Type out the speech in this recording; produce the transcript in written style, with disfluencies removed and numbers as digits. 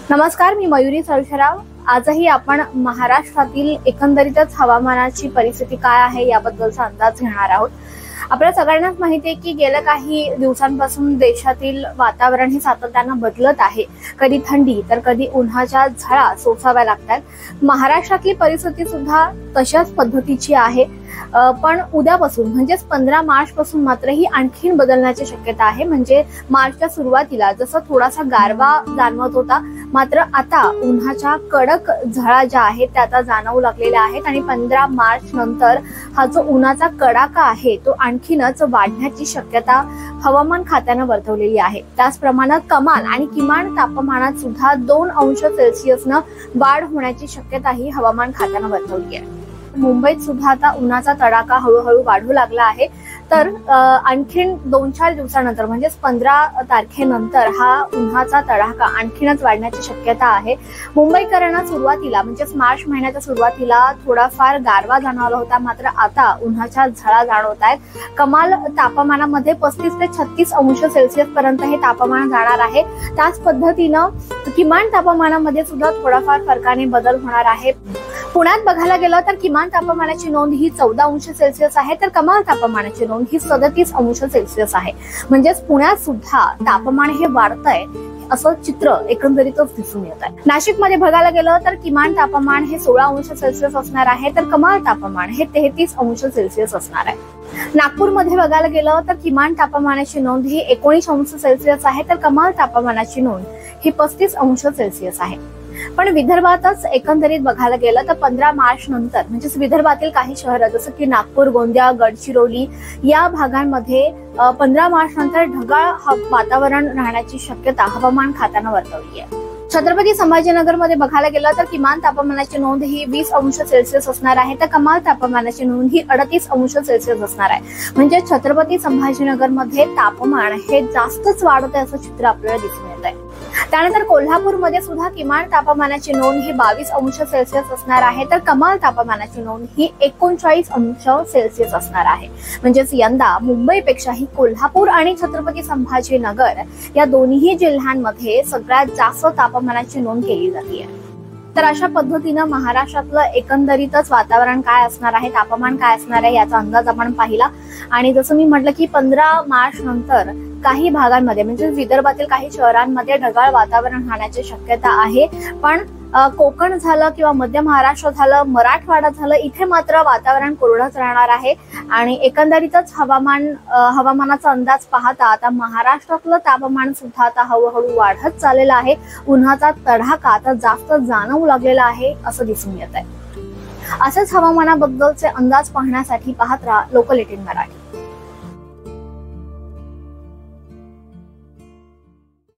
नमस्कार, मी मयुरी सरशराव। आजही आपण महाराष्ट्रातील एकंदरीतच हवामानाची परिस्थिती काय आहे याबद्दलचा अंदाज घेणार आहोत। आपल्या सगळ्यांनाच माहिती आहे की गेल्या काही दिवसांपासून देशातील वातावरण हे सातत्याने बदलत आहे। कधी थंडी तर कधी उन्हाच्या झळा सोसाव्या लागतात। महाराष्ट्रातली परिस्थिती सुद्धा तशाच पद्धतीची आहे। पण उद्यापासून म्हणजेच 15 मार्च पासून मात्र ही आणखीन बदलण्याची शक्यता आहे। म्हणजे मार्चच्या सुरुवातीला जसं थोडासा गारवा जाणवत होता, मात्र आता उन्हाच्या कडक झळा ज्या आहेत त्या आता जाणवू लागलेल्या आहेत आणि 15 मार्च नंतर हा जो उन्हाचा कडाका आहे तो आणखीनच वाढण्याची शक्यता हवामान खात्याने वर्तवलेली आहे। त्याचप्रमाणे कमाल आणि किमान तापमानात सुद्धा 2 अंश सेल्सिअसनं वाढ होण्याची शक्यताही हवामान खात्याने वर्तवली आहे। मुंबईत सुद्धा आता उन्हाचा तडाखा हळूहळू वाढू लागला आहे। तर आणखीन 2-4 दिवसानंतर म्हणजेच 15 तारखेनंतर हा उन्हाचा तडाखा आणखीनच वाढण्याची शक्यता आहे। मुंबईकरांना सुरुवातीला म्हणजेच मार्च महिन्याच्या सुरुवातीला थोडाफार गारवा जाणवला होता, मात्र आता उन्हाच्या झळा जाणवत आहेत। कमाल तापमानामध्ये 35 ते 36 अंश सेल्सिअस पर्यंत हे तापमान जाणार आहे। त्याच पद्धतीनं किमान तापमानामध्ये सुद्धा थोडाफार फरकाने बदल होणार आहे। पुण्यात बघायला गेलं तर किमान तापमानाची नोंद ही 14 अंश सेल्सिअस आहे, तर कमाल तापमानाची नोंद ही 37 अंश सेल्सिअस आहे। म्हणजेच पुण्यात सुद्धा तापमान हे वाढतंय असं चित्र एकंदरीतच दिसून येत आहे। नाशिकमध्ये बघायला गेलं तर किमान तापमान हे 16 अंश सेल्सिअस असणार आहे, तर कमाल तापमान हे 33 अंश सेल्सिअस असणार आहे। नागपूरमध्ये बघायला गेलं तर किमान तापमानाची नोंद ही 19 अंश सेल्सिअस आहे, तर कमाल तापमानाची नोंद ही 35 अंश सेल्सिअस आहे। पण विदर्भातच एकंदरीत बघायला गेलं तर 15 मार्च नंतर म्हणजेच विदर्भातील काही शहरं जसं की नागपूर, गोंदिया, गडचिरोली या भागांमध्ये 15 मार्च नंतर ढगाळ वातावरण राहण्याची शक्यता हवामान खात्याने वर्तवली आहे। छत्रपती संभाजीनगरमध्ये बघायला गेलं तर किमान तापमानाची नोंद ही 20 अंश सेल्सिअस असणार आहे, तर कमाल तापमानाची नोंद ही 38 अंश सेल्सिअस असणार आहे। म्हणजे छत्रपती संभाजीनगरमध्ये तापमान हे जास्तच वाढत आहे असं चित्र आपल्याला दिसून येत आहे। त्यानंतर कोल्हापूरमध्ये सुद्धा किमान तापमानाची नोंद ही 22 अंश सेल्सिअस असणार आहे, तर कमाल तापमानाची नोंद ही 39 अंश सेल्सिअस असणार आहे। म्हणजेच यंदा मुंबईपेक्षाही कोल्हापूर आणि छत्रपती संभाजीनगर या दोन्ही जिल्ह्यांमध्ये सगळ्यात जास्त तापमानाची नोंद केली जाते। तर अशा पद्धतीनं महाराष्ट्रातलं एकंदरीतच वातावरण काय असणार आहे, तापमान काय असणार आहे याचा अंदाज आपण पाहिला। आणि जसं मी म्हटलं की 15 मार्च नंतर काही भागांमध्ये म्हणजे विदर्भातील काही शहरांमध्ये ढगाळ वातावरण राहण्याची शक्यता आहे। पण कोकण झालं किंवा मध्य महाराष्ट्र झालं, मराठवाडा झालं, इथे मात्र वातावरण कोरडंच राहणार आहे। आणि एकंदरीतच हवामानाचा अंदाज पाहता आता महाराष्ट्रातलं तापमान सुद्धा आता हळूहळू वाढत चाललेलं आहे। उन्हाचा तडाखा आता जास्त जाणवू लागलेला आहे असं दिसून येत आहे। असेच हवामानाबद्दलचे अंदाज पाहण्यासाठी पाहत राहा लोकल 18 मराठी।